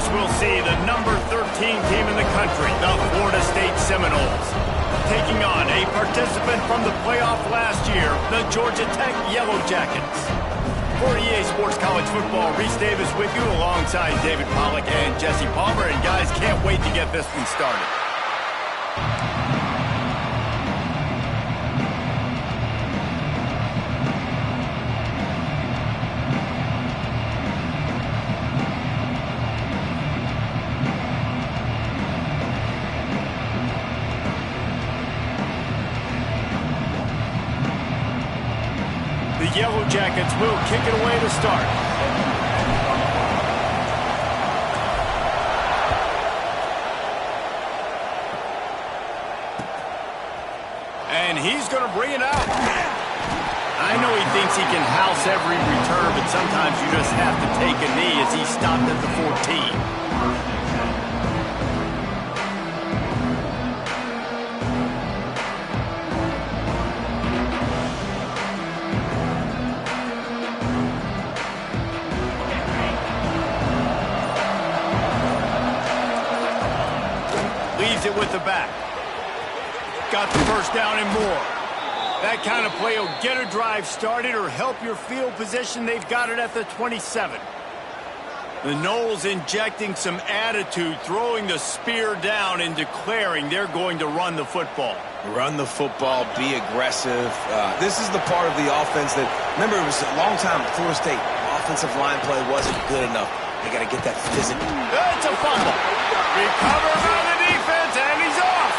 Next, we'll see the number 13 team in the country, the Florida State Seminoles, taking on a participant from the playoff last year, the Georgia Tech Yellow Jackets. For EA Sports College Football, Reese Davis with you alongside David Pollack and Jesse Palmer. And guys, can't wait to get this one started. The Yellow Jackets will kick it away to start. And he's going to bring it out. I know he thinks he can house every return, but sometimes you just have to take a knee as he stopped at the 14. It with the back. Got the first down and more. That kind of play will get a drive started or help your field position. They've got it at the 27. The Noles injecting some attitude, throwing the spear down and declaring they're going to run the football. Run the football, be aggressive. This is the part of the offense that, remember, it was a long time at Florida State. Offensive line play wasn't good enough. They got to get that physical. It's a fumble. Recover by the defense, and he's off.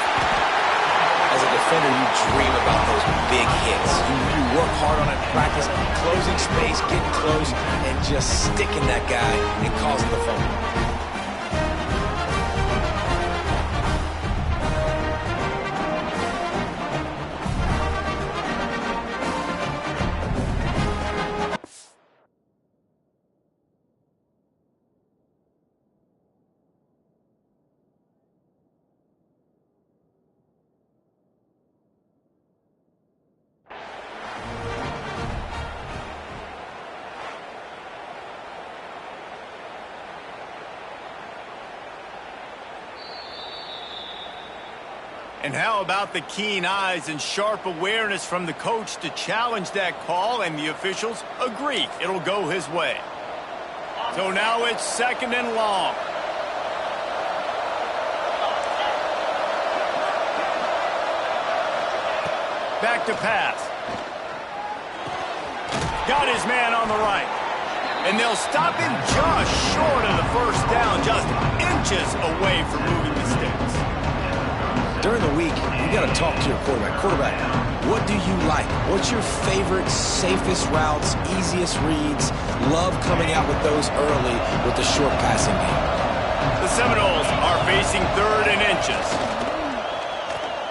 As a defender, you dream about those big hits. You work hard on it in practice, closing space, getting close, and just sticking that guy and causing the fumble. And how about the keen eyes and sharp awareness from the coach to challenge that call, and the officials agree it'll go his way. So now it's 2nd and long. Back to pass. Got his man on the right. And they'll stop him just short of the first down, just inches away from moving the sticks. During the week, you got to talk to your quarterback. Quarterback, what do you like? What's your favorite, safest routes, easiest reads? Love coming out with those early with the short passing game. The Seminoles are facing 3rd and inches.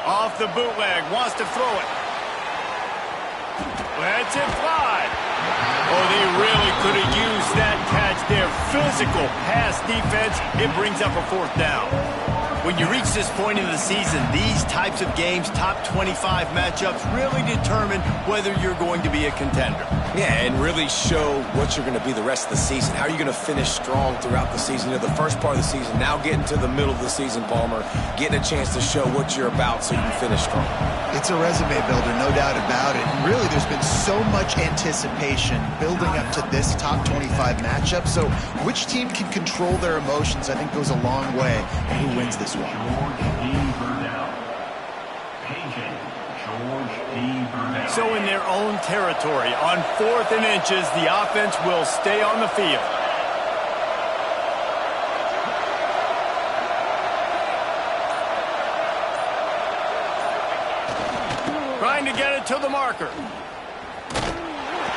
Off the bootleg, wants to throw it. Lets it fly. Oh, they really could have used that catch there. Physical pass defense. It brings up a 4th down. When you reach this point in the season, these types of games, top 25 matchups, really determine whether you're going to be a contender. Yeah, and really show what you're going to be the rest of the season. How are you going to finish strong throughout the season? You know, the first part of the season, now getting to the middle of the season, Palmer, getting a chance to show what you're about so you can finish strong. It's a resume builder, no doubt about it. And really, there's been so much anticipation building up to this top 25 matchup. So which team can control their emotions, I think, goes a long way in who wins this one. So in their own territory, on 4th and inches, the offense will stay on the field. Trying to get it to the marker.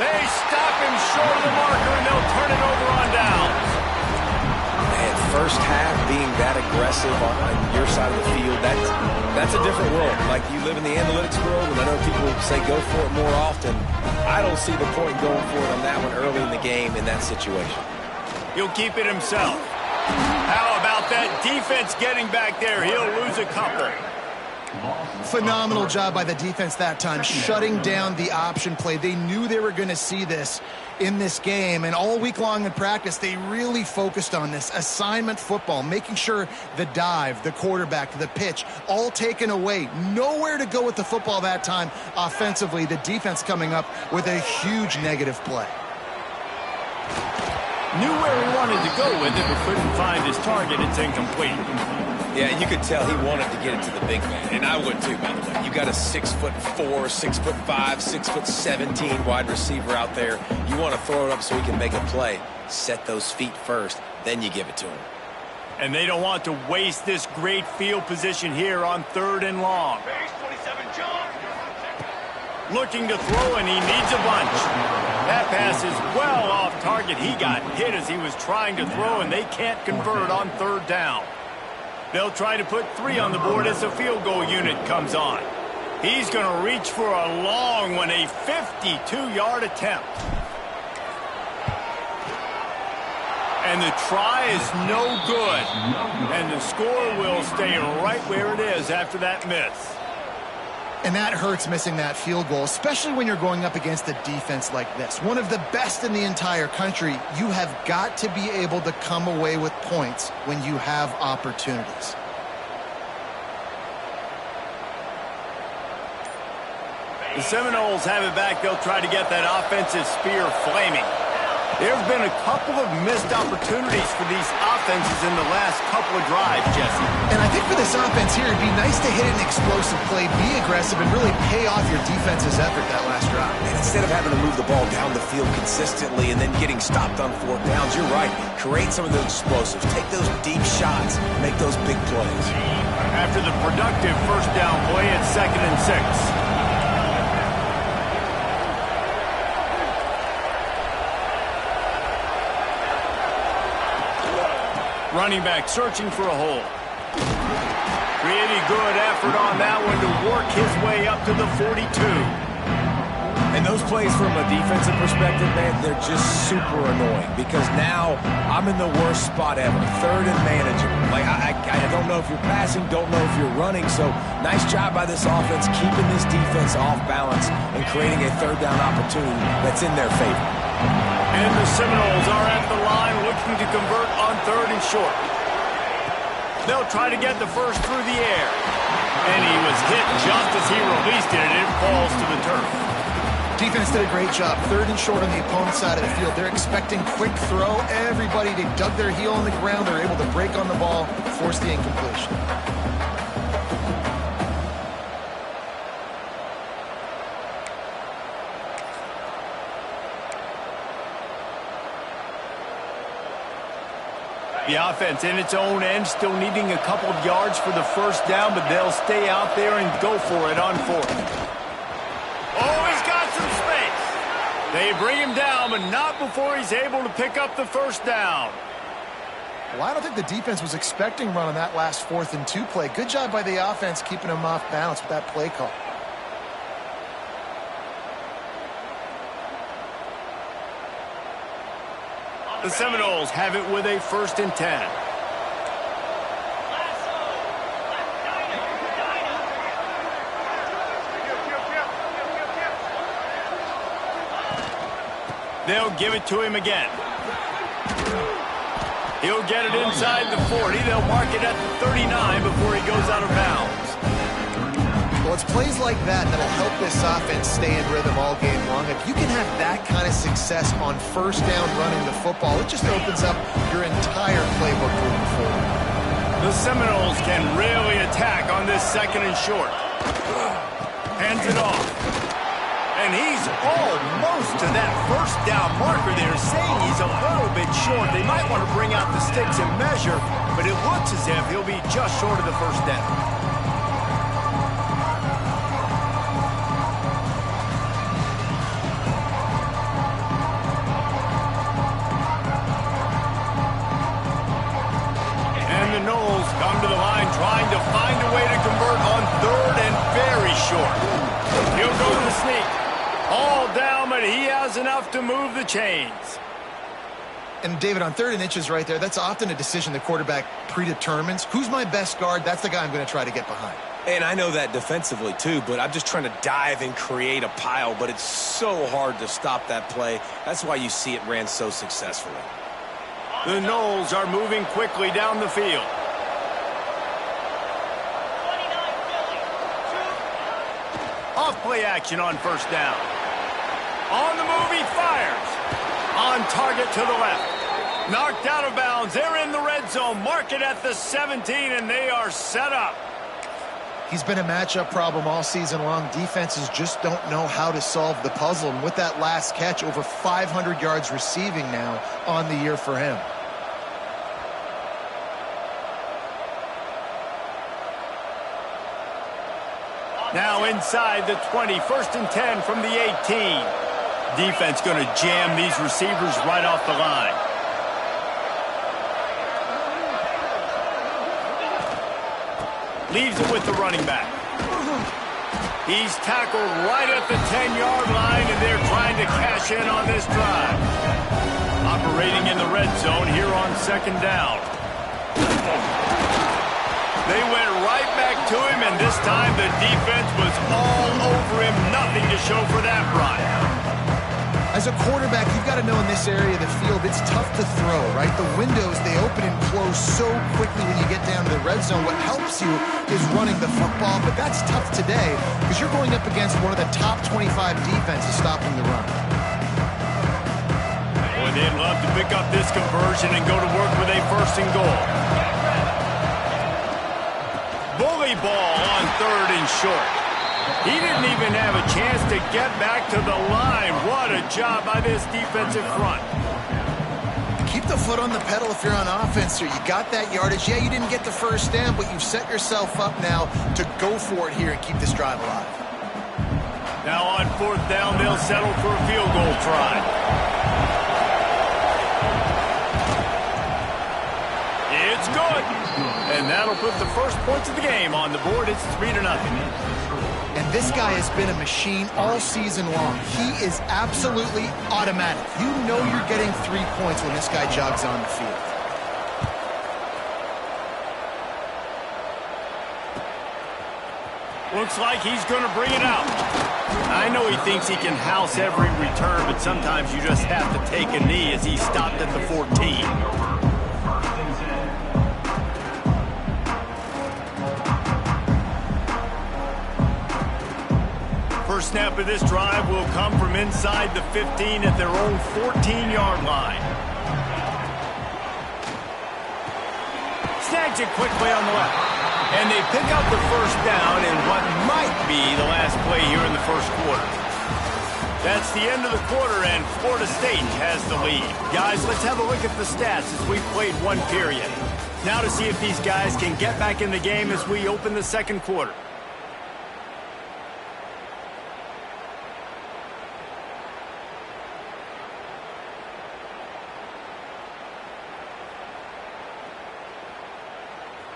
They stop him short of the marker, and they'll turn it over on downs. Man, first half being that aggressive on your side of the field, that's a different world. Like, you live in the analytics world, and I know people say go for it more often. I don't see the point going for it on that one early in the game in that situation. He'll keep it himself. How about that defense getting back there? He'll lose a couple. Phenomenal job by the defense that time, shutting down the option play. They knew they were going to see this in this game, and all week long in practice, they really focused on this assignment football, making sure the dive, the quarterback, the pitch, all taken away. Nowhere to go with the football that time offensively. The defense coming up with a huge negative play. Knew where he wanted to go with it, but couldn't find his target. It's incomplete. Yeah, you could tell he wanted to get it to the big man, and I would too, by the way. You got a 6'4", 6'5", 6'17" wide receiver out there. You want to throw it up so he can make a play. Set those feet first, then you give it to him. And they don't want to waste this great field position here on 3rd and long. Looking to throw, and he needs a bunch. That pass is well off target. He got hit as he was trying to throw, and they can't convert on 3rd down. They'll try to put 3 on the board as the field goal unit comes on. He's going to reach for a long one, a 52-yard attempt. And the try is no good. And the score will stay right where it is after that miss. And that hurts, missing that field goal, especially when you're going up against a defense like this. One of the best in the entire country. You have got to be able to come away with points when you have opportunities. The Seminoles have it back. They'll try to get that offensive spear flaming. There's been a couple of missed opportunities for these offenses in the last couple of drives, Jesse. And I think for this offense here, it'd be nice to hit an explosive play, be aggressive, and really pay off your defense's effort that last drive. And instead of having to move the ball down the field consistently and then getting stopped on 4th downs, you're right. Create some of those explosives. Take those deep shots. Make those big plays. After the productive 1st down play, it's 2nd and 6. Running back searching for a hole. Pretty good effort on that one to work his way up to the 42. And those plays from a defensive perspective, man, they're just super annoying because now I'm in the worst spot ever. 3rd and manageable. Like, I don't know if you're passing, don't know if you're running. So nice job by this offense keeping this defense off balance and creating a 3rd down opportunity that's in their favor. And the Seminoles are at the line looking to convert on 3rd and short. They'll try to get the first through the air. And he was hit just as he released it, and it falls to the turf. Defense did a great job. 3rd and short on the opponent's side of the field. They're expecting quick throw. Everybody, they dug their heel on the ground. They're able to break on the ball, force the incompletion. The offense in its own end, still needing a couple of yards for the 1st down, but they'll stay out there and go for it on 4th. Oh, he's got some space. They bring him down, but not before he's able to pick up the 1st down. Well, I don't think the defense was expecting run on that last 4th and 2 play. Good job by the offense keeping him off balance with that play call. The Seminoles have it with a 1st and 10. They'll give it to him again. He'll get it inside the 40. They'll mark it at the 39 before he goes out of bounds. Well, it's plays like that that'll help this offense stay in rhythm all game long. If you can have that kind of success on 1st down running the football, it just opens up your entire playbook moving forward. The Seminoles can really attack on this 2nd and short. Hands it off. And he's almost to that 1st down marker. They're saying he's a little bit short. They might want to bring out the sticks and measure, but it looks as if he'll be just short of the 1st down. Come to the line trying to find a way to convert on 3rd and very short. He'll go to the sneak. All down, but he has enough to move the chains. And David, on 3rd and inches right there, that's often a decision the quarterback predetermines. Who's my best guard? That's the guy I'm going to try to get behind. And I know that defensively too, but I'm just trying to dive and create a pile, but it's so hard to stop that play. That's why you see it ran so successfully. The Noles are moving quickly down the field. Off-play action on first down. On the move, he fires. On target to the left. Knocked out of bounds. They're in the red zone. Mark it at the 17, and they are set up. He's been a matchup problem all season long. Defenses just don't know how to solve the puzzle. And with that last catch, over 500 yards receiving now on the year for him. Now inside the 20, 1st and 10 from the 18. Defense going to jam these receivers right off the line. Leaves it with the running back. He's tackled right at the 10-yard line, and they're trying to cash in on this drive. Operating in the red zone here on 2nd down. They went right back to him, and this time the defense was all over him. Nothing to show for that run. As a quarterback, you've got to know in this area of the field, it's tough to throw, right? The windows, they open and close so quickly when you get down to the red zone. What helps you is running the football, but that's tough today because you're going up against one of the top 25 defenses stopping the run. Boy, they'd love to pick up this conversion and go to work with a 1st and goal. Bully ball on 3rd and short. He didn't even have a chance to get back to the line. What a job by this defensive front. Keep the foot on the pedal if you're on offense here. You got that yardage. Yeah, you didn't get the 1st down, but you've set yourself up now to go for it here and keep this drive alive. Now on 4th down, they'll settle for a field goal try. It's good. And that'll put the first points of the game on the board. It's 3-0. And this guy has been a machine all season long. He is absolutely automatic. You know you're getting 3 points when this guy jogs on the field. Looks like he's going to bring it out. I know he thinks he can house every return, but sometimes you just have to take a knee as he stopped at the 14. First snap of this drive will come from inside the 15 at their own 14-yard line. Snags it quickly on the left. And they pick up the 1st down in what might be the last play here in the 1st quarter. That's the end of the quarter, and Florida State has the lead. Guys, let's have a look at the stats as we've played 1 period. Now to see if these guys can get back in the game as we open the 2nd quarter.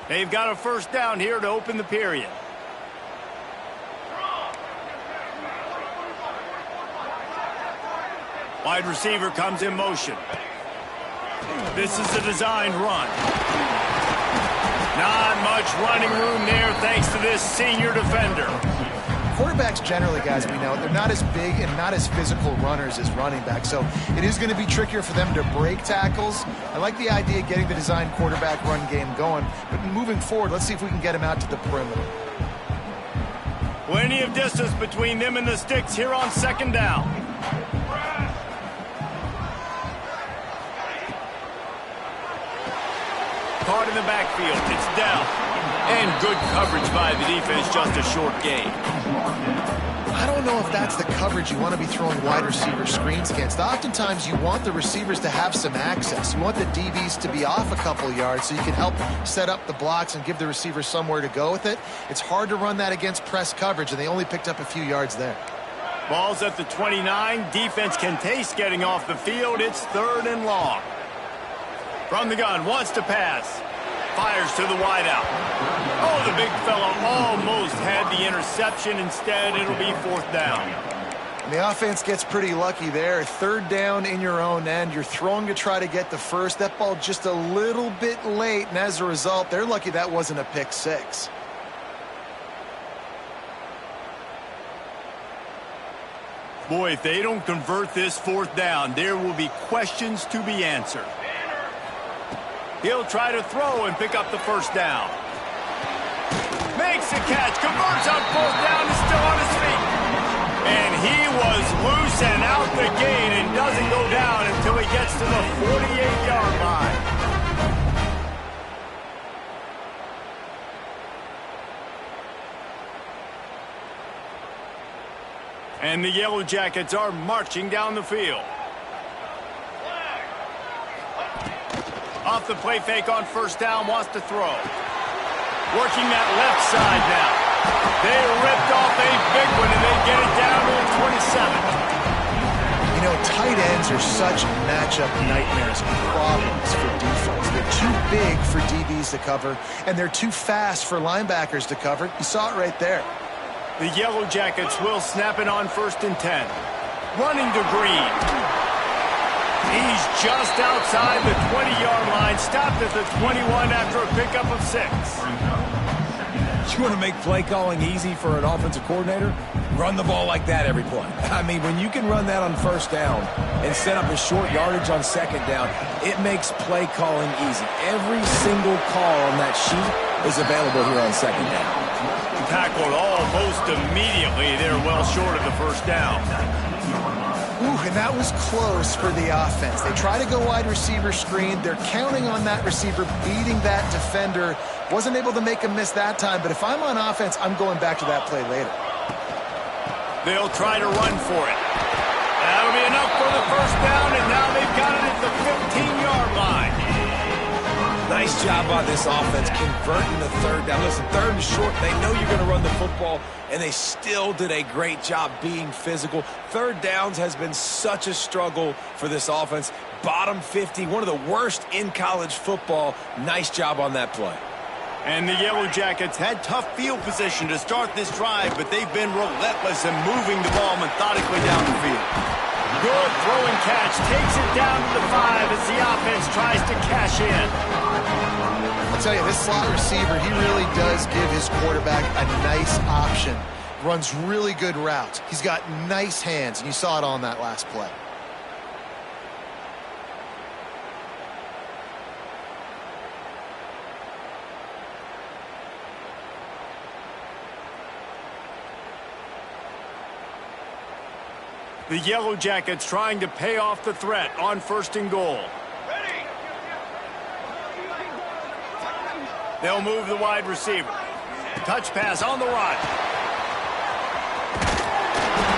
They've got a 1st down here to open the period. Wide receiver comes in motion. This is a designed run. Not much running room there thanks to this senior defender. Quarterbacks generally, guys, we know, they're not as big and not as physical runners as running backs, so it is going to be trickier for them to break tackles. I like the idea of getting the designed quarterback run game going, but moving forward, let's see if we can get him out to the perimeter. Plenty of distance between them and the sticks here on 2nd down. Caught in the backfield, it's down. And good coverage by the defense, just a short gain. I don't know if that's the coverage you want to be throwing wide receiver screens against. Oftentimes, you want the receivers to have some access. You want the DBs to be off a couple yards so you can help set up the blocks and give the receivers somewhere to go with it. It's hard to run that against press coverage, and they only picked up a few yards there. Ball's at the 29. Defense can taste getting off the field. It's 3rd and long. From the gun, wants to pass. Fires to the wideout. Oh, the big fella almost had the interception. Instead, it'll be 4th down. And the offense gets pretty lucky there. 3rd down in your own end. You're throwing to try to get the 1st. That ball just a little bit late, and as a result, they're lucky that wasn't a pick 6. Boy, if they don't convert this fourth down, there will be questions to be answered. He'll try to throw and pick up the first down. Makes the catch, converts on fourth down, is still on his feet. And he was loose and out the gate and doesn't go down until he gets to the 48-yard line. And the Yellow Jackets are marching down the field. Off the play fake on first down, wants to throw. Working that left side now. They ripped off a big one, and they get it down to the 27. You know, tight ends are such matchup nightmares and problems for defense. They're too big for DBs to cover, and they're too fast for linebackers to cover. You saw it right there. The Yellow Jackets will snap it on 1st and 10. Running to Green. He's just outside the 20-yard line, stopped at the 21 after a pickup of 6. You want to make play calling easy for an offensive coordinator? Run the ball like that every play. I mean, when you can run that on first down and set up a short yardage on second down, it makes play calling easy. Every single call on that sheet is available here on second down. Tackled almost immediately. They're well short of the first down. Ooh, and that was close for the offense. They try to go wide receiver screen. They're counting on that receiver beating that defender. Wasn't able to make a miss that time, but if I'm on offense, I'm going back to that play later. They'll try to run for it. That'll be enough for the first down, and now they've got it at the 15-yard line. Nice job by this offense converting the third down. Listen, third and short, they know you're going to run the football, and they still did a great job being physical. Third downs has been such a struggle for this offense. Bottom 50, one of the worst in college football. Nice job on that play. And the Yellow Jackets had tough field position to start this drive, but they've been relentless in moving the ball methodically down the field. Good throwing catch, takes it down to the 5 as the offense tries to cash in. I'll tell you, this slot receiver, he really does give his quarterback a nice option. Runs really good routes. He's got nice hands, and you saw it on that last play. The Yellow Jackets trying to pay off the threat on 1st and goal. They'll move the wide receiver. Touch pass on the run.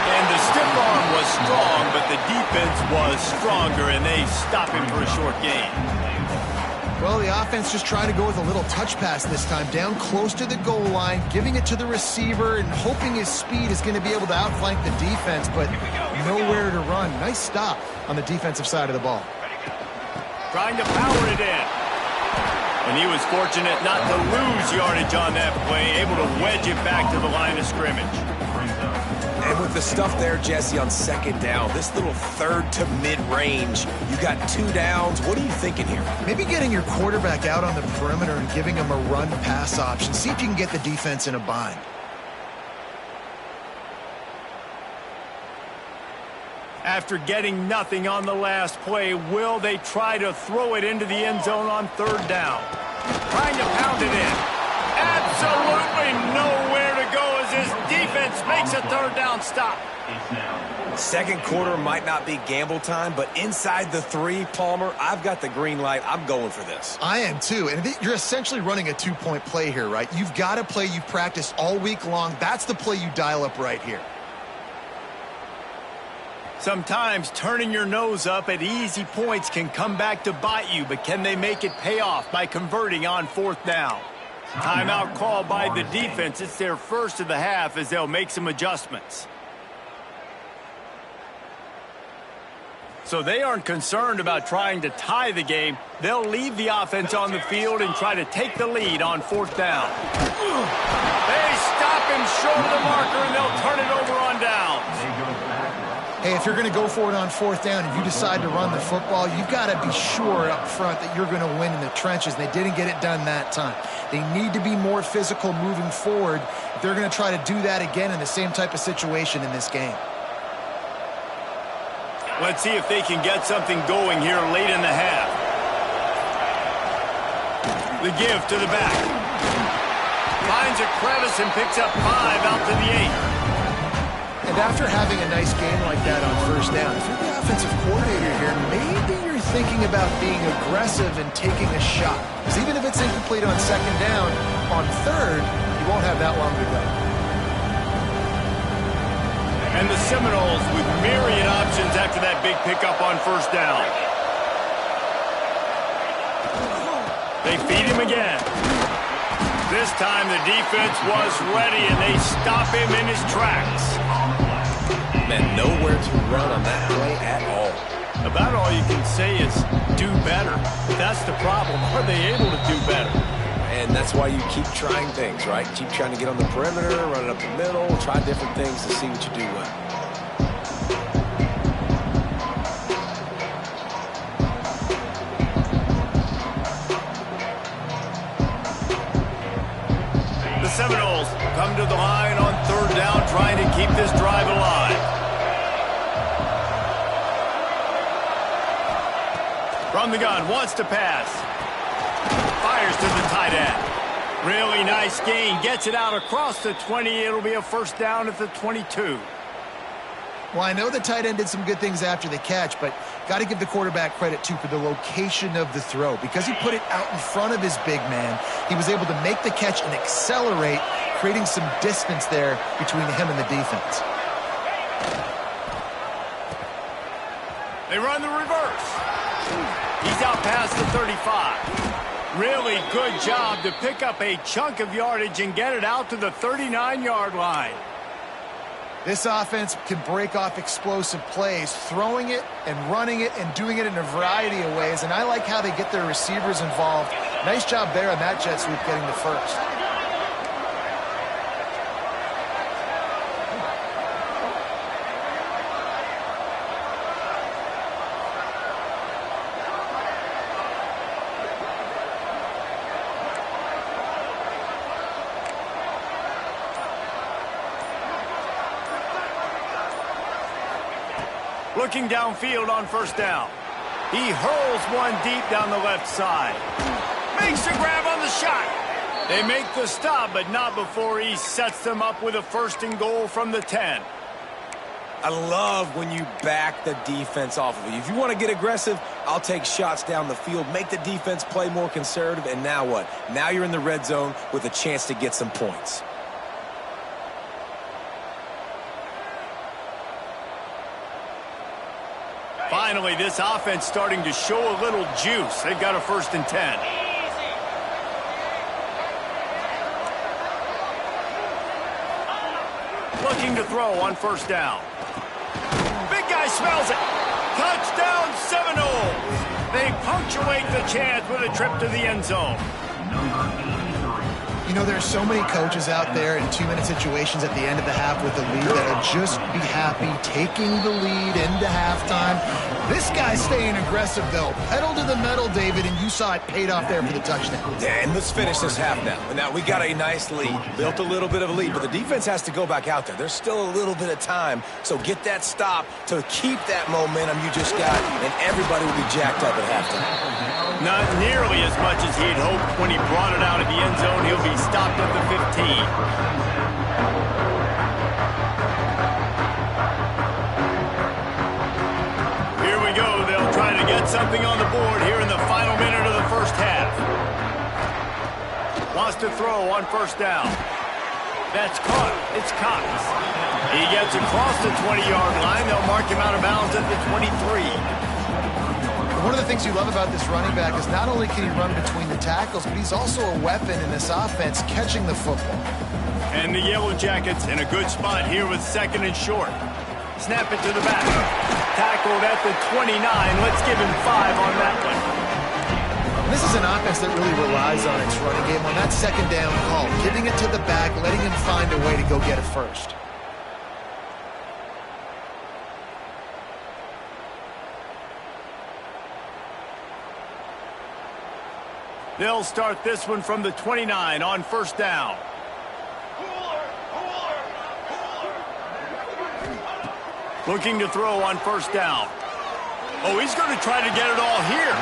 And the stiff arm was strong, but the defense was stronger, and they stop him for a short gain. Well, the offense just trying to go with a little touch pass this time, down close to the goal line, giving it to the receiver and hoping his speed is going to be able to outflank the defense, but nowhere to run. Nice stop on the defensive side of the ball. Trying to power it in. And he was fortunate not to lose yardage on that play, able to wedge it back to the line of scrimmage. And with the stuff there, Jesse, on second down, this little third to mid-range, you got 2 downs. What are you thinking here? Maybe getting your quarterback out on the perimeter and giving him a run-pass option. See if you can get the defense in a bind. After getting nothing on the last play, will they try to throw it into the end zone on 3rd down? Trying to pound it in. Absolutely nowhere to go as his defense makes a 3rd down stop. Second quarter might not be gamble time, but inside the 3, Palmer, I've got the green light. I'm going for this. I am too, and you're essentially running a 2-point play here, right? You've got a play you've practiced all week long. That's the play you dial up right here. Sometimes turning your nose up at easy points can come back to bite you, but can they make it pay off by converting on 4th down? Timeout called by the defense. It's their first of the half as they'll make some adjustments. So they aren't concerned about trying to tie the game. They'll leave the offense on the field and try to take the lead on 4th down. They stop him short of the marker, and they'll turn it over on downs. Hey, if you're going to go for it on 4th down and you decide to run the football, you've got to be sure up front that you're going to win in the trenches, and they didn't get it done that time. They need to be more physical moving forward if they're going to try to do that again in the same type of situation in this game. Let's see if they can get something going here late in the half. The give to the back. Finds a crevice and picks up 5 out to the 8. And after having a nice game like that on first down, if you're the offensive coordinator here, maybe you're thinking about being aggressive and taking a shot. Because even if it's incomplete on second down, on third, you won't have that long to go. And the Seminoles with myriad options after that big pickup on first down. They feed him again. This time the defense was ready and they stop him in his tracks. Man, nowhere to run on that play at all. About all you can say is do better. That's the problem. Are they able to do better? And that's why you keep trying things, right? Keep trying to get on the perimeter, run it up the middle, try different things to see what you do well. The Seminoles come to the line on third down, trying to keep this drive alive. From the gun, wants to pass. Fires to the tight end. Really nice gain. Gets it out across the 20. It'll be a first down at the 22. Well, I know the tight end did some good things after the catch, but got to give the quarterback credit, too, for the location of the throw. Because he put it out in front of his big man, he was able to make the catch and accelerate, creating some distance there between him and the defense. They run the reverse. He's out past the 35. Really good job to pick up a chunk of yardage and get it out to the 39-yard line. This offense can break off explosive plays, throwing it and running it and doing it in a variety of ways, and I like how they get their receivers involved. Nice job there on that jet sweep getting the first. Looking downfield on first down. He hurls one deep down the left side. Makes a grab on the shot. They make the stop, but not before he sets them up with a first and goal from the 10. I love when you back the defense off of you. If you want to get aggressive, I'll take shots down the field, make the defense play more conservative, and now what? Now you're in the red zone with a chance to get some points. Finally, this offense starting to show a little juice. They've got a first and 10. Looking to throw on first down. Big guy smells it. Touchdown Seminoles. They punctuate the chance with a trip to the end zone. You know, there's so many coaches out there in 2-minute situations at the end of the half with the lead that'll just be happy taking the lead into halftime. This guy's staying aggressive, though. Pedal to the metal, David, and you saw it paid off there for the touchdown. Yeah, and let's finish this half now. Now, we got a nice lead. Built a little bit of a lead, but the defense has to go back out there. There's still a little bit of time, so get that stop to keep that momentum you just got, and everybody will be jacked up at halftime. Not nearly as much as he had hoped when he brought it out of the end zone. He'll be stopped at the 15. Here we go. They'll try to get something on the board here in the final minute of the first half. Wants to throw on first down. That's caught. It's Cox. He gets across the 20-yard line. They'll mark him out of bounds at the 23. One of the things you love about this running back is not only can he run between the tackles, but he's also a weapon in this offense catching the football. And the Yellow Jackets in a good spot here with second and short. Snap it to the back. Tackled at the 29. Let's give him 5 on that one. And this is an offense that really relies on its running game on that second down call, giving it to the back, letting him find a way to go get it first. They'll start this one from the 29 on first down. Looking to throw on first down. Oh, he's going to try to get it all here.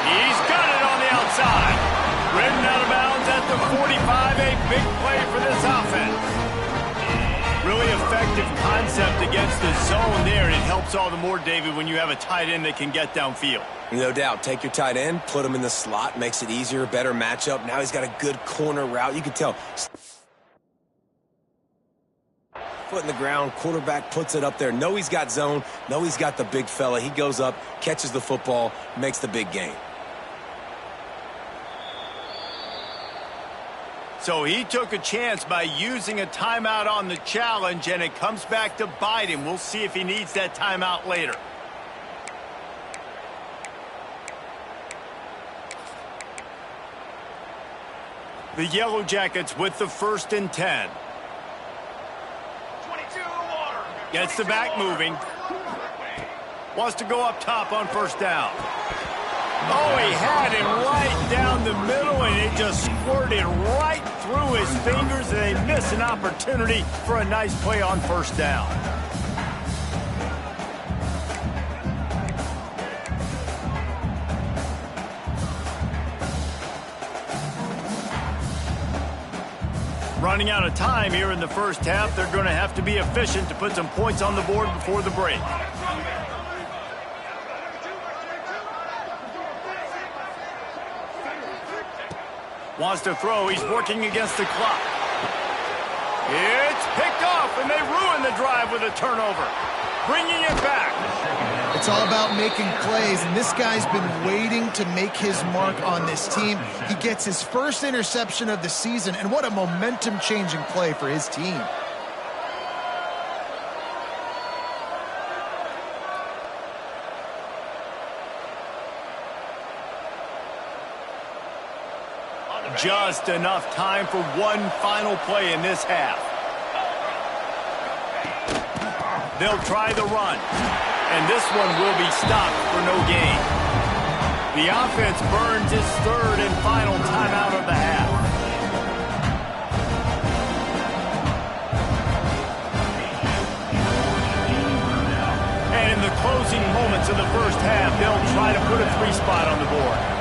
He's got it on the outside. Ridden out of bounds at the 45. A big play for this offense. Really effective concept against the zone there. It helps all the more, David, when you have a tight end that can get downfield. No doubt. Take your tight end, put him in the slot, makes it easier, better matchup. Now he's got a good corner route. You can tell. Foot in the ground, quarterback puts it up there. Know he's got zone, know he's got the big fella. He goes up, catches the football, makes the big gain. So he took a chance by using a timeout on the challenge, and it comes back to bite him. We'll see if he needs that timeout later. The Yellow Jackets with the 1st and 10. Gets the back moving. Wants to go up top on 1st down. Oh, he had him right down the middle, and it just squirted right through his fingers, and they miss an opportunity for a nice play on 1st down. Running out of time here in the 1st half. They're going to have to be efficient to put some points on the board before the break. Wants to throw. He's working against the clock. It's picked off, and they ruin the drive with a turnover. Bringing it back. It's all about making plays, and this guy's been waiting to make his mark on this team. He gets his 1st interception of the season, and what a momentum-changing play for his team. Just enough time for one final play in this half. They'll try the run, and this one will be stopped for no gain. The offense burns its 3rd and final timeout of the half. And in the closing moments of the 1st half, they'll try to put a 3-spot on the board.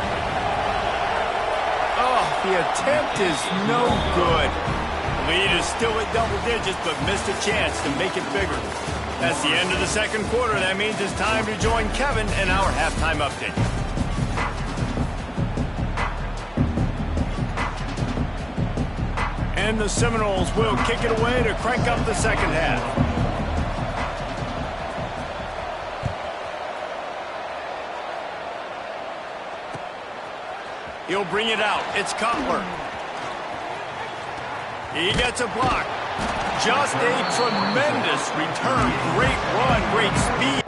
The attempt is no good. Lead is still at double digits, but missed a chance to make it bigger. That's the end of the 2nd quarter. That means it's time to join Kevin in our halftime update. And the Seminoles will kick it away to crank up the 2nd half. He'll bring it out. It's Cutler. He gets a block. Just a tremendous return. Great run, great speed.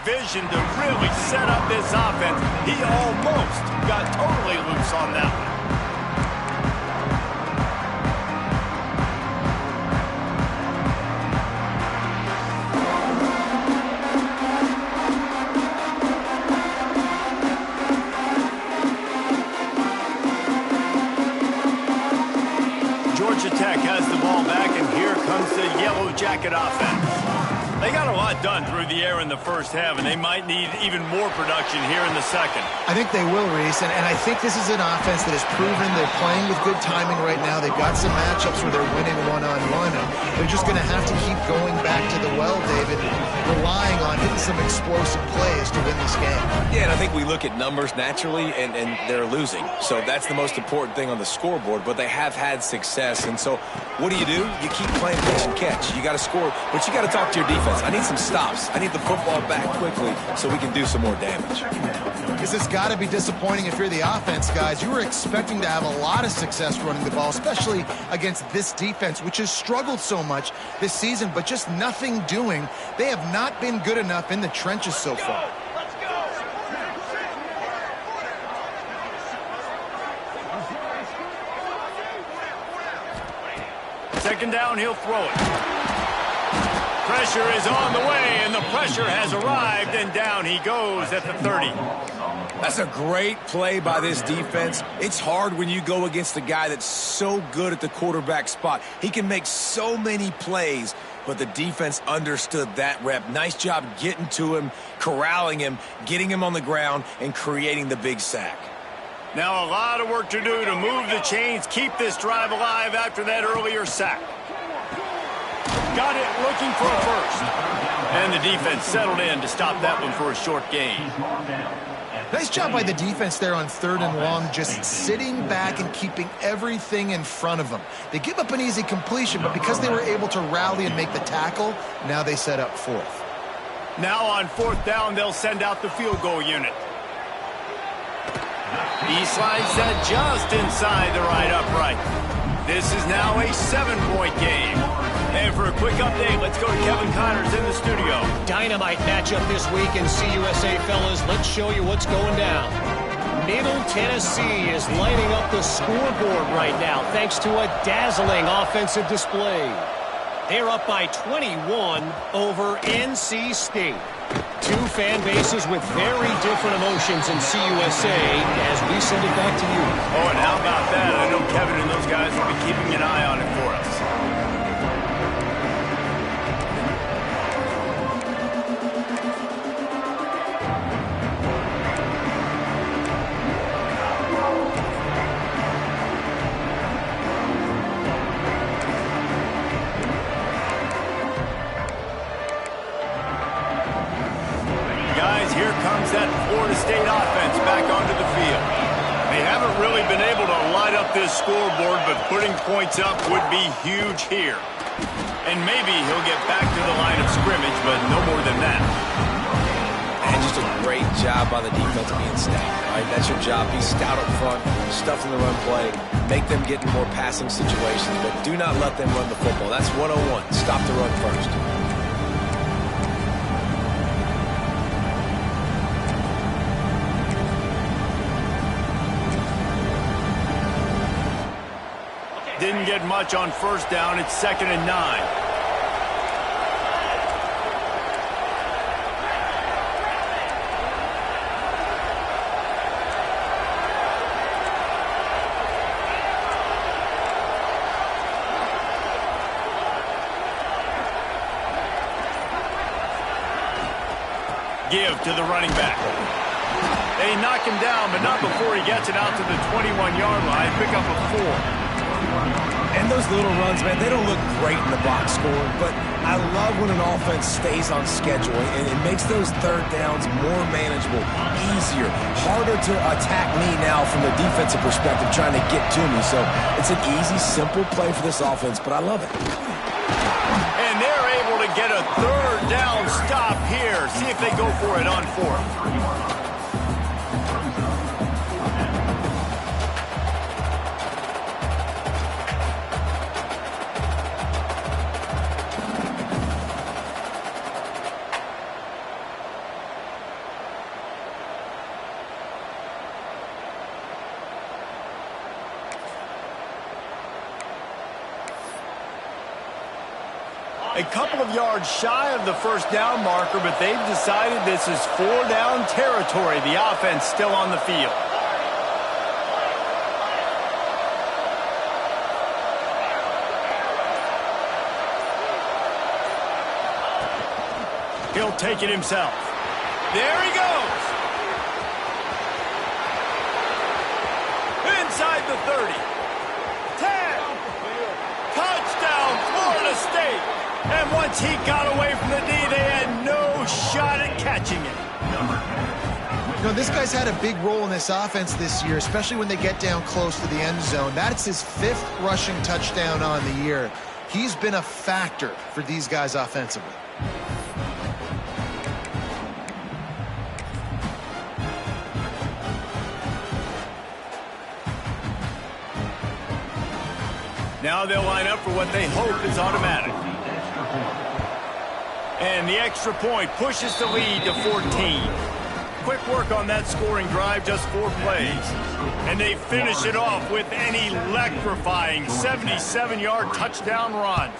Vision to really set up this offense. He almost got totally loose on that one. Georgia Tech has the ball back, and here comes the Yellow Jacket offense. They got a lot done through the air in the first half, and they might need even more production here in the second. I think they will, Reese, and I think this is an offense that has proven they're playing with good timing right now. They've got some matchups where they're winning one-on-one, and they're just going to have to keep going back to the well, David, relying on hitting some explosive plays to win this game. Yeah, and I think we look at numbers naturally, and they're losing. So that's the most important thing on the scoreboard, but they have had success. And so what do? You keep playing pitch and catch. You got to score, but you got to talk to your defense. I need some stops. I need the football back quickly so we can do some more damage. This has got to be disappointing if you're the offense, guys. You were expecting to have a lot of success running the ball, especially against this defense, which has struggled so much this season, but just nothing doing. They have not been good enough in the trenches so far. Second down, he'll throw it. Pressure is on the way, and the pressure has arrived, and down he goes at the 30. That's a great play by this defense. It's hard when you go against a guy that's so good at the quarterback spot. He can make so many plays, but the defense understood that rep. Nice job getting to him, corralling him, getting him on the ground, and creating the big sack. Now a lot of work to do to move the chains, keep this drive alive after that earlier sack. Got it, looking for a first. And the defense settled in to stop that one for a short gain. Nice job by the defense there on 3rd and long, just sitting back and keeping everything in front of them. They give up an easy completion, but because they were able to rally and make the tackle, now they set up 4th. Now on 4th down, they'll send out the field goal unit. He slides that just inside the right upright. This is now a 7-point game. And for a quick update, let's go to Kevin Connors in the studio. Dynamite matchup this week in CUSA, fellas. Let's show you what's going down. Middle Tennessee is lighting up the scoreboard right now thanks to a dazzling offensive display. They're up by 21 over NC State. Two fan bases with very different emotions in CUSA as we send it back to you. Oh, and how about that? I know Kevin and those guys will be keeping an eye on it for us. Here comes that Florida State offense back onto the field. They haven't really been able to light up this scoreboard, but putting points up would be huge here. And maybe he'll get back to the line of scrimmage, but no more than that. And just a great job by the defense being stout. All right, that's your job. Be stout up front, stuff in the run play, make them get in more passing situations, but do not let them run the football. That's 101. Stop the run first. Didn't get much on 1st down. It's 2nd and 9. Give to the running back. They knock him down, but not before he gets it out to the 21-yard line. Pick up a 4. And those little runs, man, they don't look great in the box score, but I love when an offense stays on schedule, and it makes those 3rd downs more manageable, easier, harder to attack me now from the defensive perspective trying to get to me. So it's an easy, simple play for this offense, but I love it. And they're able to get a 3rd down stop here. See if they go for it on 4th. A couple of yards shy of the 1st down marker, but they've decided this is 4-down territory. The offense still on the field. He'll take it himself. There he goes. Inside the 30. 10. Touchdown, Florida State. And once he got away from the D, they had no shot at catching it. You know, this guy's had a big role in this offense this year, especially when they get down close to the end zone. That's his 5th rushing touchdown on the year. He's been a factor for these guys offensively. Now they'll line up for what they hope is automatic. And the extra point pushes the lead to 14. Quick work on that scoring drive, just 4 plays. And they finish it off with an electrifying 77-yard touchdown run.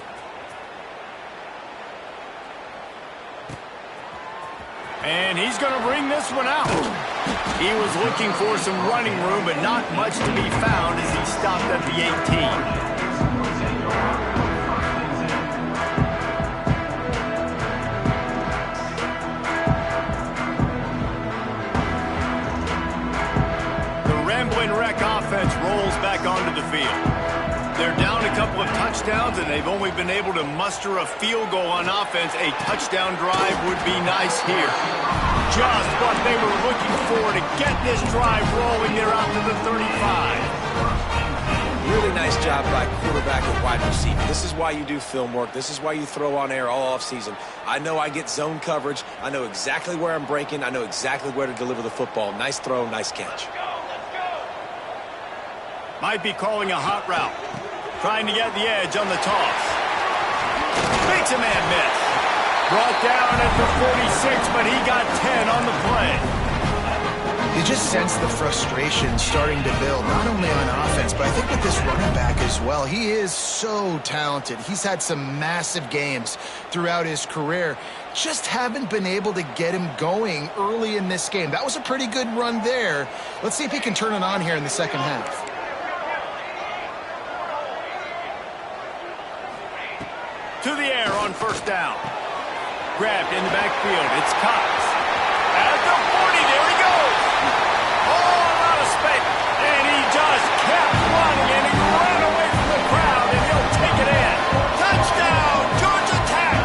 And he's going to bring this one out. He was looking for some running room, but not much to be found as he stopped at the 18. Wreck offense rolls back onto the field. They're down a couple of touchdowns, and they've only been able to muster a field goal on offense. A touchdown drive would be nice here. Just what they were looking for to get this drive rolling. They're out to the 35. Really nice job by quarterback and wide receiver. This is why you do film work. This is why you throw on air all offseason. I know I get zone coverage. I know exactly where I'm breaking. I know exactly where to deliver the football. Nice throw, nice catch. Might be calling a hot route. Trying to get the edge on the toss. Makes a man miss. Brought down at the 46, but he got 10 on the play. You just sense the frustration starting to build, not only on offense, but I think with this running back as well. He is so talented. He's had some massive games throughout his career. Just haven't been able to get him going early in this game. That was a pretty good run there. Let's see if he can turn it on here in the second half. To the air on first down. Grabbed in the backfield. It's Cox. At the 40, there he goes. All out of space. And he just kept running, and he ran away from the crowd, and he'll take it in. Touchdown, Georgia Tech.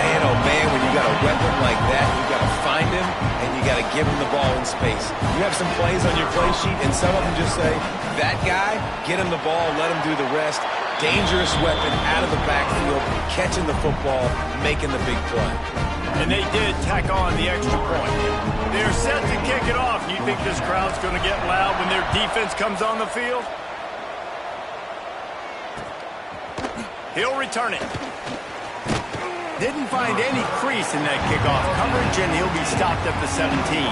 Man, oh man, when you got a weapon like that, you got to find him, and you got to give him the ball in space. You have some plays on your play sheet, and some of them just say, that guy, get him the ball, let him do the rest. Dangerous weapon out of the backfield, catching the football, making the big play. And they did tack on the extra point. They're set to kick it off. You think this crowd's going to get loud when their defense comes on the field? He'll return it. Didn't find any crease in that kickoff coverage, and he'll be stopped at the 17.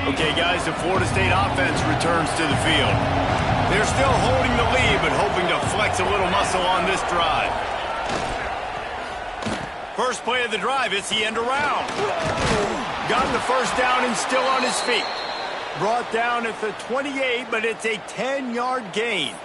Okay, guys, the Florida State offense returns to the field. They're still holding the lead, but hoping to flex a little muscle on this drive. First play of the drive, it's the end around. Got the first down and still on his feet. Brought down at the 28, but it's a 10-yard gain.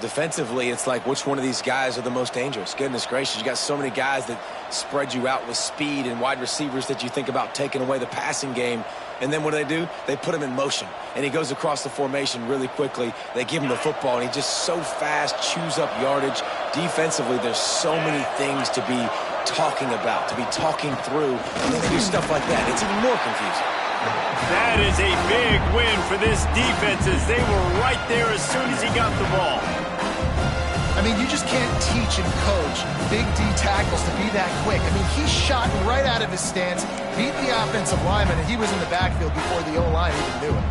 Defensively, it's like which one of these guys are the most dangerous? Goodness gracious, you got so many guys that spread you out with speed and wide receivers that you think about taking away the passing game. And then what do? They put him in motion, and he goes across the formation really quickly. They give him the football, and he's just so fast, chews up yardage. Defensively, there's so many things to be talking about, to be talking through, and then they do stuff like that. It's even more confusing. That is a big win for this defense as they were right there as soon as he got the ball. I mean, you just can't teach and coach big D tackles to be that quick. I mean, he shot right out of his stance, beat the offensive lineman, and he was in the backfield before the O-line even knew it.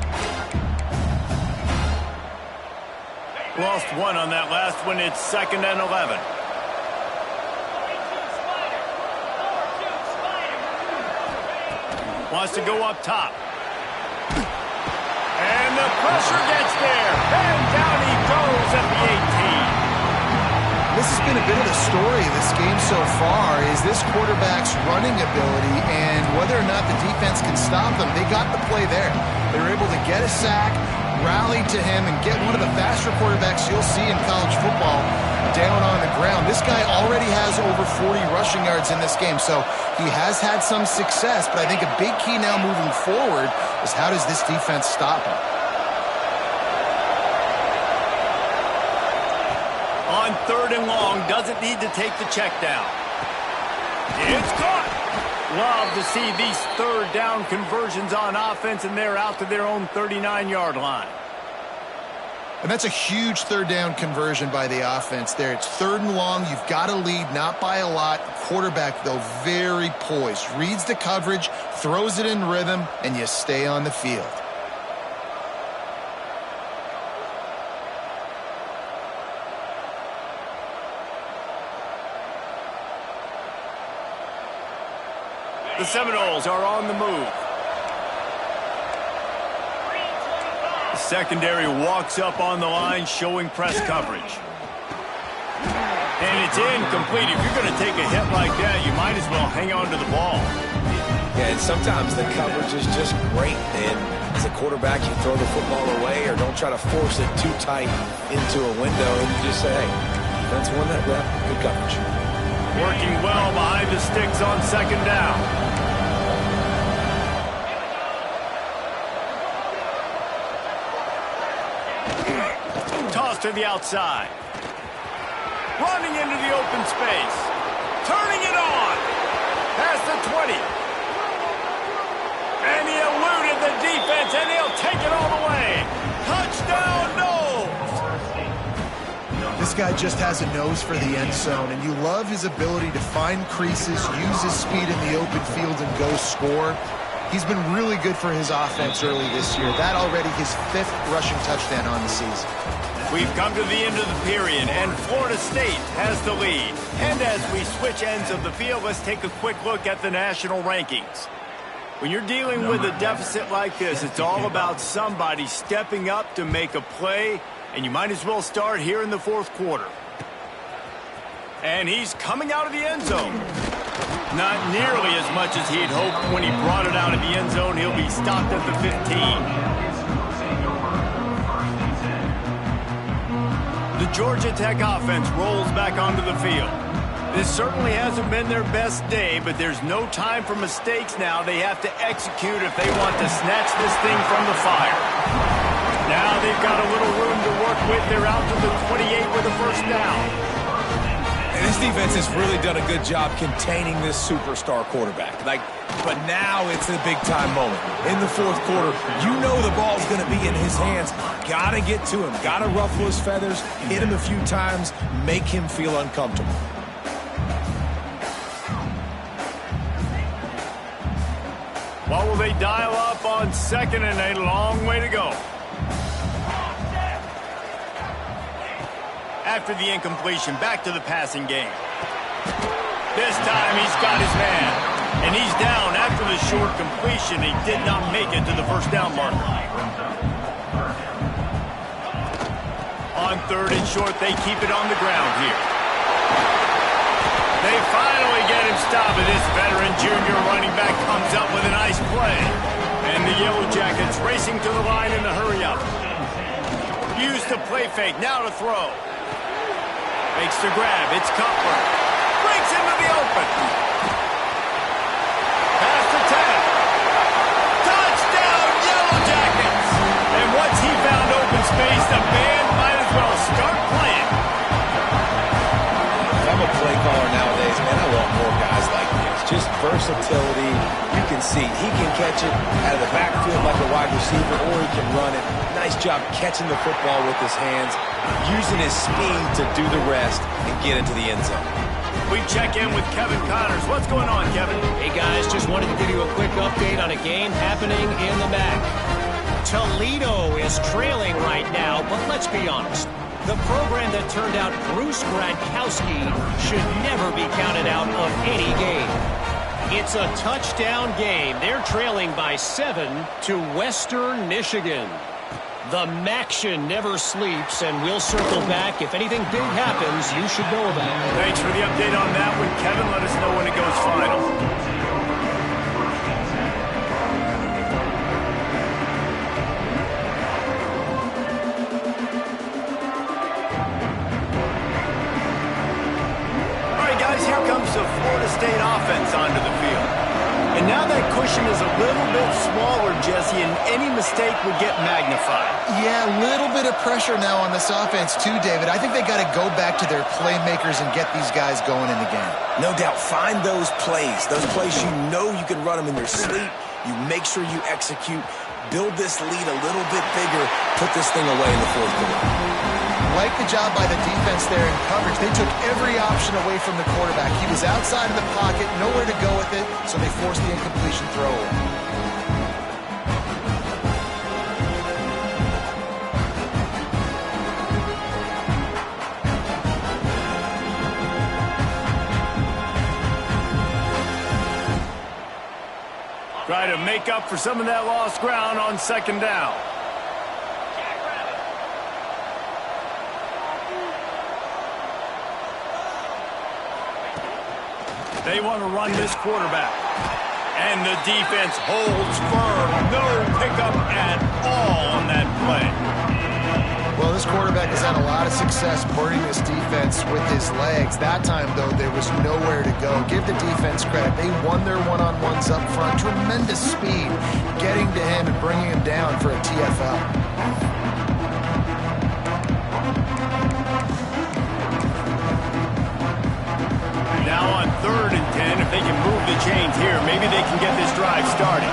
Lost one on that last one. It's 2nd and 11. Wants to go up top. And the pressure gets there. And down he goes at the 18. This has been a bit of the story of this game so far, is this quarterback's running ability and whether or not the defense can stop them. They got the play there. They were able to get a sack, rally to him, and get one of the faster quarterbacks you'll see in college football down on the ground. This guy already has over 40 rushing yards in this game, so he has had some success, but I think a big key now moving forward is how does this defense stop him? On 3rd and long, doesn't need to take the check down. It's caught. Love to see these 3rd down conversions on offense, and they're out to their own 39-yard line. And that's a huge 3rd down conversion by the offense there. It's 3rd and long. You've got to lead, not by a lot. Quarterback, though, very poised. Reads the coverage, throws it in rhythm, and you stay on the field. The Seminoles are on the move. The secondary walks up on the line, showing press coverage. And it's incomplete. If you're going to take a hit like that, you might as well hang on to the ball. Yeah, and sometimes the coverage is just great. And as a quarterback, you throw the football away or don't try to force it too tight into a window, and you just say, hey, defense won that rep. Good coverage. Working well behind the sticks on 2nd down. Toss to the outside. Running into the open space. Turning it on. Past the 20. And he eluded the defense, and he'll take it all the way. Touchdown, Noles! This guy just has a nose for the end zone, and you love his ability to find creases, use his speed in the open field, and go score. He's been really good for his offense early this year. That already his 5th rushing touchdown on the season. We've come to the end of the period, and Florida State has the lead. And as we switch ends of the field, let's take a quick look at the national rankings. When you're dealing with a deficit like this, it's all about somebody stepping up to make a play, and you might as well start here in the 4th quarter. And he's coming out of the end zone. Not nearly as much as he'd hoped when he brought it out of the end zone. He'll be stopped at the 15. The Georgia Tech offense rolls back onto the field. This certainly hasn't been their best day, but there's no time for mistakes now. They have to execute if they want to snatch this thing from the fire. Now they've got a little room to work with. They're out to the 28 with a 1st down. And this defense has really done a good job containing this superstar quarterback. But now it's a big-time moment. In the 4th quarter, you know the ball's going to be in his hands. Got to get to him. Got to ruffle his feathers, hit him a few times, make him feel uncomfortable. What will they dial up on 2nd and a long way to go? After the incompletion, back to the passing game. This time he's got his man. And he's down after the short completion. He did not make it to the 1st down marker. On 3rd and short, they keep it on the ground here. They finally get him stopped, and this veteran junior running back comes up with a nice play. And the Yellow Jackets racing to the line in the hurry-up. Use the play fake, now to throw. Makes the grab, it's Cutler. Breaks into the open. Pass to 10. Touchdown, Yellow Jackets! And once he found open space, the band might as well start playing. If I'm a play caller nowadays, man, I want more guys like this. Just versatility. You can see he can catch it out of the backfield like a wide receiver, or he can run it. Nice job catching the football with his hands, using his speed to do the rest and get into the end zone. We check in with Kevin Connors. What's going on, Kevin? Hey, guys, just wanted to give you a quick update on a game happening in the MAC. Toledo is trailing right now, but let's be honest. The program that turned out Bruce Gradkowski should never be counted out of any game. It's a touchdown game. They're trailing by 7 to Western Michigan. The Maction never sleeps, and we'll circle back. If anything big happens, you should know about it. Thanks for the update on that one, Kevin. Let us know when it goes final. Here comes the Florida State offense onto the field. And now that cushion is a little bit smaller, Jesse, and any mistake would get magnified. Yeah, a little bit of pressure now on this offense too, David. I think they got to go back to their playmakers and get these guys going in the game. No doubt. Find those plays you know you can run them in your sleep. You make sure you execute. Build this lead a little bit bigger. Put this thing away in the fourth quarter. Like the job by the defense there in coverage. They took every option away from the quarterback. He was outside of the pocket, nowhere to go with it, so they forced the incompletion throw. Try to make up for some of that lost ground on second down. They want to run this quarterback. And the defense holds firm. No pickup at all on that play. Well, this quarterback has had a lot of success burning this defense with his legs. That time, though, there was nowhere to go. Give the defense credit. They won their one-on-ones up front. Tremendous speed getting to him and bringing him down for a TFL. Now on 3rd and 10, if they can move the chains here, maybe they can get this drive started.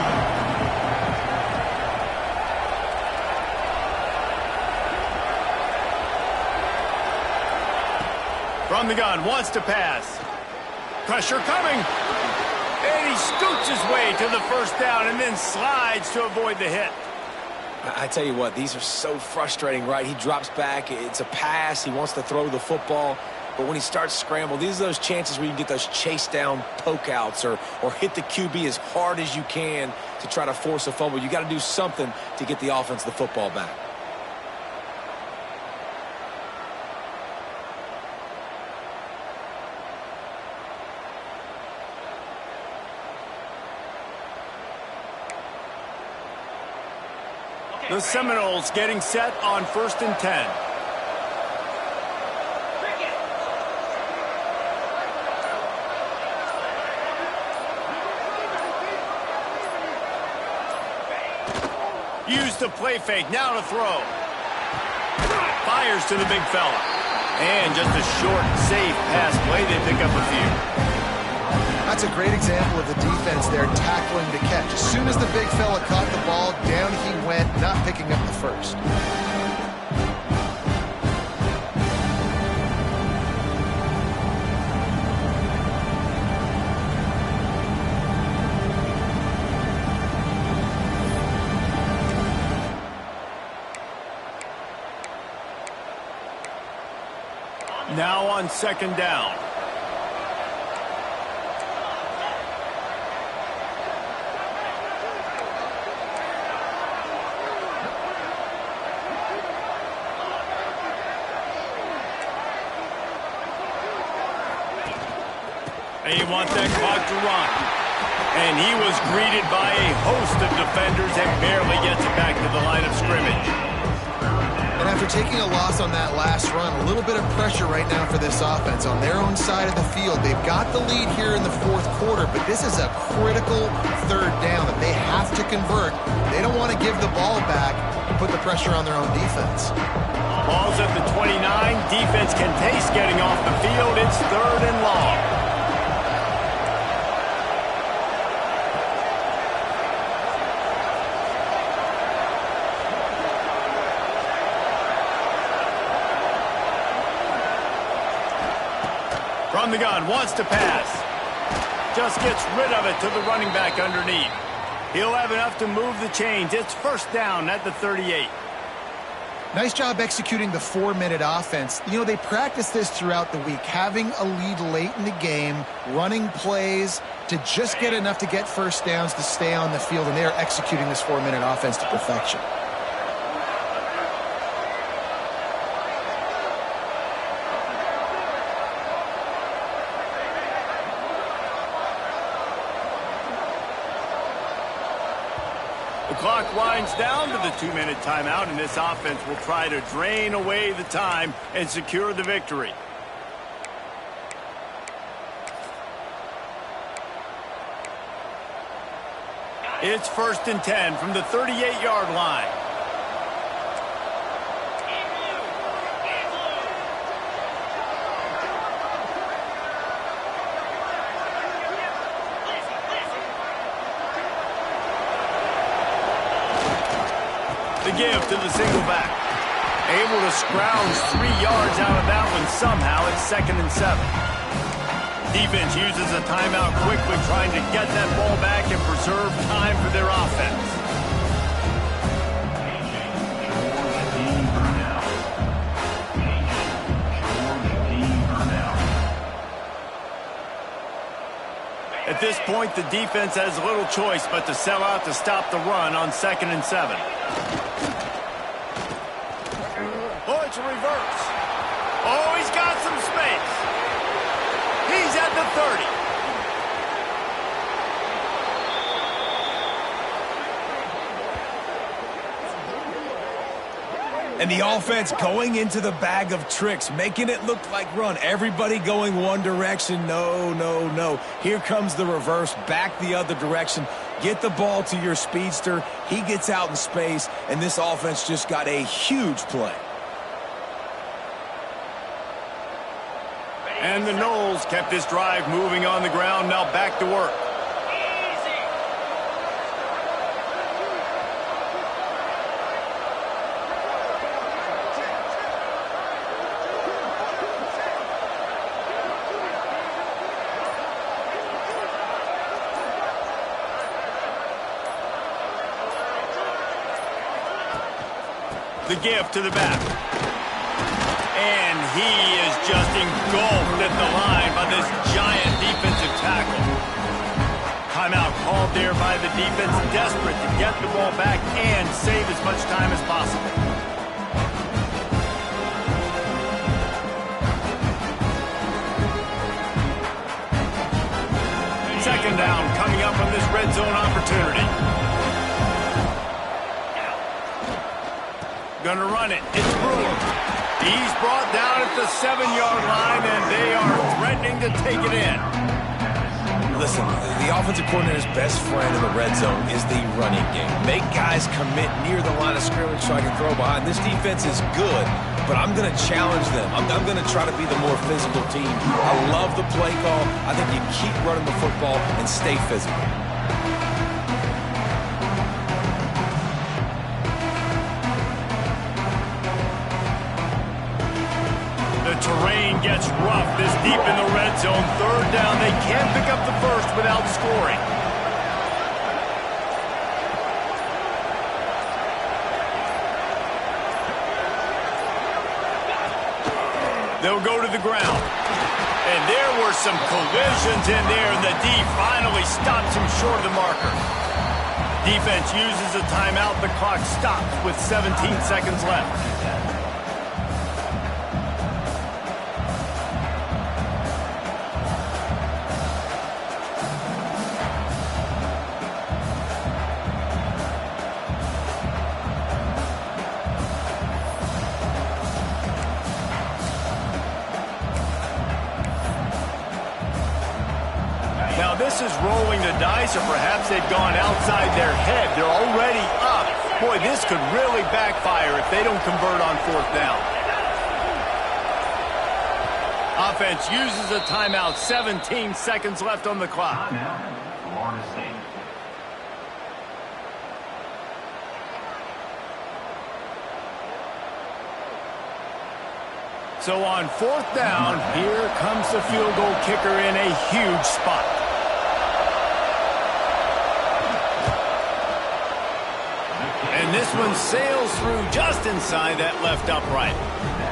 From the gun, wants to pass. Pressure coming. And he scoots his way to the first down and then slides to avoid the hit. I tell you what, these are so frustrating, right? He drops back. It's a pass. He wants to throw the football. But when he starts scramble, these are those chances where you can get those chase down poke outs or hit the QB as hard as you can to try to force a fumble. You got to do something to get the offense the football back. The Seminoles getting set on 1st and 10. Use the play fake, now to throw. Fires to the big fella. And just a short, safe pass play, they pick up a few. That's a great example of the defense there tackling to catch. As soon as the big fella caught the ball, down he went, not picking up the first. Now on 2nd down. They want that clock to run. And he was greeted by a host of defenders and barely gets it back to the line of scrimmage. And after taking a loss on that last run, a little bit of pressure right now for this offense on their own side of the field. They've got the lead here in the 4th quarter, but this is a critical 3rd down that they have to convert. They don't want to give the ball back and put the pressure on their own defense. Ball's at the 29. Defense can taste getting off the field. It's 3rd and long. From the gun, wants to pass. Just gets rid of it to the running back underneath. He'll have enough to move the chains. It's 1st down at the 38. Nice job executing the 4-minute offense. You know, they practice this throughout the week, having a lead late in the game, running plays to just get enough to get first downs to stay on the field, and they are executing this 4-minute offense to perfection. clock winds down to the 2-minute timeout, and this offense will try to drain away the time and secure the victory. It's 1st and 10 from the 38-yard line. The give to the single back. Able to scrounge 3 yards out of that one somehow. It's 2nd and 7. Defense uses a timeout quickly, trying to get that ball back and preserve time for their offense. At this point, the defense has little choice but to sell out to stop the run on 2nd and 7. Oh, it's a reverse. Oh, he's got some space. He's at the 30. And the offense going into the bag of tricks, making it look like run. Everybody going one direction. No, no, no. Here comes the reverse, back the other direction. Get the ball to your speedster. He gets out in space, and this offense just got a huge play. And the Noles kept this drive moving on the ground. Now back to work. The give to the back. And he is just engulfed at the line by this giant defensive tackle. Timeout called there by the defense, desperate to get the ball back and save as much time as possible. Second down coming up on this red zone opportunity. Gonna run it. It's Brewer. He's brought down at the 7-yard line, and they are threatening to take it in. Listen, the offensive coordinator's best friend in the red zone is the running game. Make guys commit near the line of scrimmage so I can throw behind. This defense is good, but I'm going to challenge them. I'm going to try to be the more physical team. I love the play call. I think you keep running the football and stay physical. Terrain gets rough this deep in the red zone. 3rd down. They can't pick up the first without scoring. They'll go to the ground. And there were some collisions in there, and the D finally stops him short of the marker. Defense uses a timeout. The clock stops with 17 seconds left. Now this is rolling the dice, or perhaps they've gone outside their head. They're already up. Boy, this could really backfire if they don't convert on 4th down. Offense uses a timeout. 17 seconds left on the clock. So on 4th down, here comes the field goal kicker in a huge spot. And this one sails through just inside that left upright.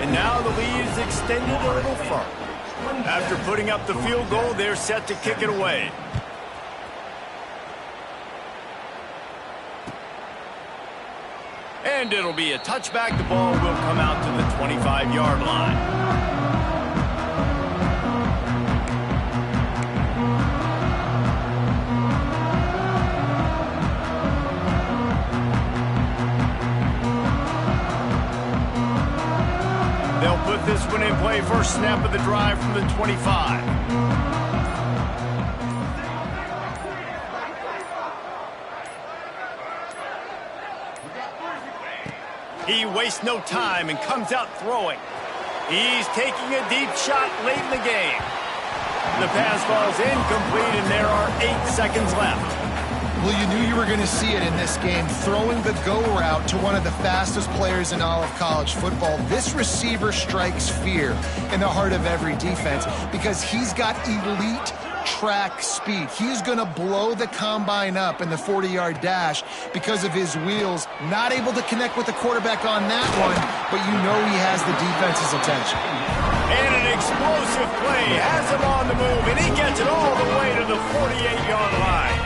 And now the lead is extended a little further. After putting up the field goal, they're set to kick it away. And it'll be a touchback. The ball will come out to the 25-yard line. this one in play. First snap of the drive from the 25. He wastes no time and comes out throwing. He's taking a deep shot late in the game. The pass falls incomplete, and there are 8 seconds left. Well, you knew you were going to see it in this game, throwing the go route to one of the fastest players in all of college football. This receiver strikes fear in the heart of every defense because he's got elite track speed. He's going to blow the combine up in the 40-yard dash because of his wheels. Not able to connect with the quarterback on that one, but you know he has the defense's attention. And an explosive play has him on the move, and he gets it all the way to the 48-yard line.